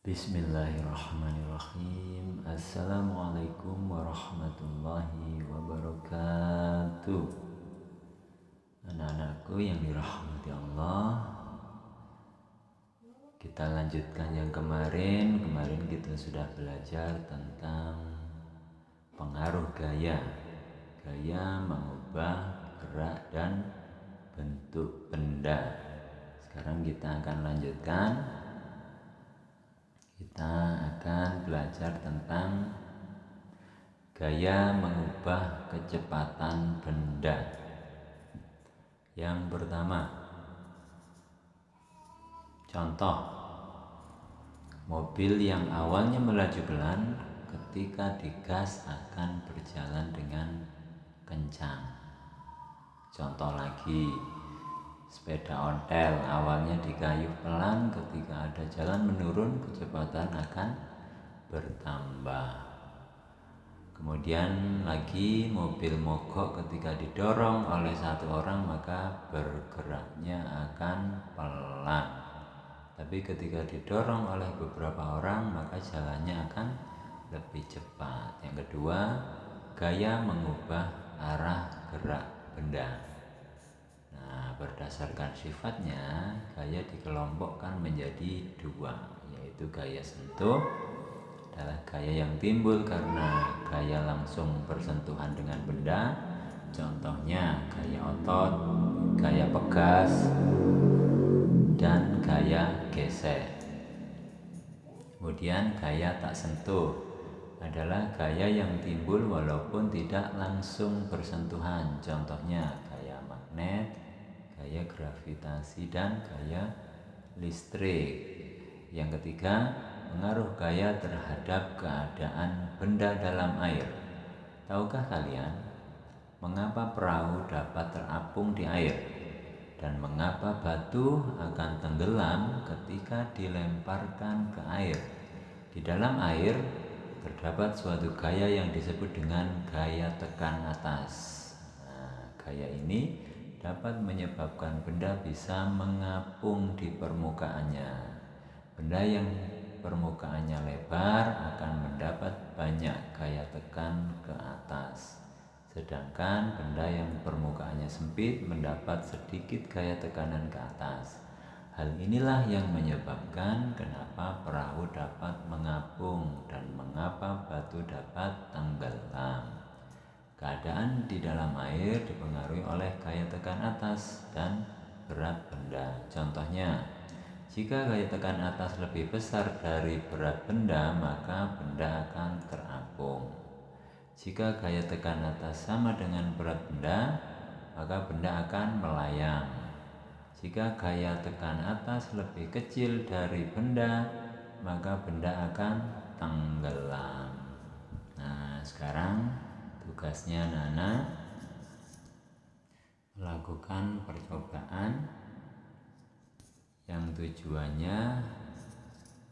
Bismillahirrahmanirrahim. Assalamualaikum warahmatullahi wabarakatuh. Anak-anakku yang dirahmati Allah, kita lanjutkan yang kemarin. Kemarin kita sudah belajar tentang pengaruh gaya. Gaya mengubah gerak dan bentuk benda. Sekarang kita akan lanjutkan. Kita akan belajar tentang gaya mengubah kecepatan benda. Yang pertama, contoh mobil yang awalnya melaju pelan ketika digas akan berjalan dengan kencang. Contoh lagi, sepeda ontel awalnya dikayuh pelan, ketika ada jalan menurun kecepatan akan bertambah. Kemudian lagi, mobil mogok ketika didorong oleh satu orang maka bergeraknya akan pelan. Tapi ketika didorong oleh beberapa orang maka jalannya akan lebih cepat. Yang kedua, gaya mengubah arah gerak benda. Berdasarkan sifatnya, gaya dikelompokkan menjadi dua, yaitu gaya sentuh adalah gaya yang timbul karena gaya langsung bersentuhan dengan benda. Contohnya gaya otot, gaya pegas, dan gaya gesek. Kemudian gaya tak sentuh adalah gaya yang timbul walaupun tidak langsung bersentuhan. Contohnya gaya magnet, gaya gravitasi, dan gaya listrik. Yang ketiga, pengaruh gaya terhadap keadaan benda dalam air. Tahukah kalian mengapa perahu dapat terapung di air dan mengapa batu akan tenggelam ketika dilemparkan ke air? Di dalam air terdapat suatu gaya yang disebut dengan gaya tekan atas. Gaya ini dapat menyebabkan benda bisa mengapung di permukaannya. Benda yang permukaannya lebar akan mendapat banyak gaya tekan ke atas, sedangkan benda yang permukaannya sempit mendapat sedikit gaya tekanan ke atas. Hal inilah yang menyebabkan kenapa perahu dapat mengapung dan mengapa batu dapat tenggelam. Keadaan di dalam air dipengaruhi oleh gaya tekan atas dan berat benda. Contohnya, jika gaya tekan atas lebih besar dari berat benda, maka benda akan terapung. Jika gaya tekan atas sama dengan berat benda, maka benda akan melayang. Jika gaya tekan atas lebih kecil dari benda, maka benda akan tenggelam. Sekarang tugasnya anak-anak melakukan percobaan yang tujuannya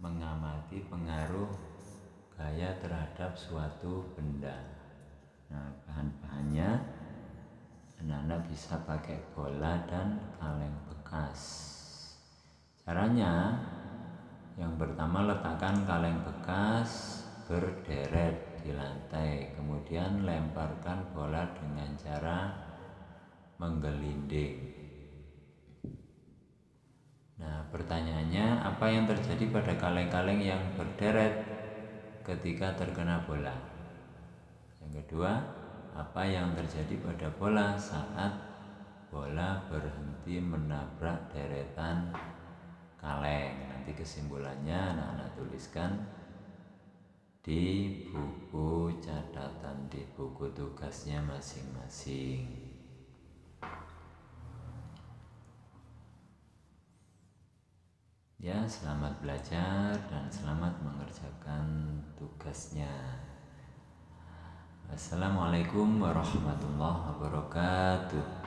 mengamati pengaruh gaya terhadap suatu benda. Bahan-bahannya anak-anak bisa pakai bola dan kaleng bekas. Caranya, yang pertama, letakkan kaleng bekas berderet di lantai, kemudian lemparkan bola dengan cara menggelinding. Pertanyaannya, apa yang terjadi pada kaleng-kaleng yang berderet ketika terkena bola? Yang kedua, apa yang terjadi pada bola saat bola berhenti menabrak deretan kaleng? Nanti kesimpulannya anak-anak tuliskan di buku catatan, di buku tugasnya masing-masing. Ya, selamat belajar dan selamat mengerjakan tugasnya. Assalamualaikum warahmatullahi wabarakatuh.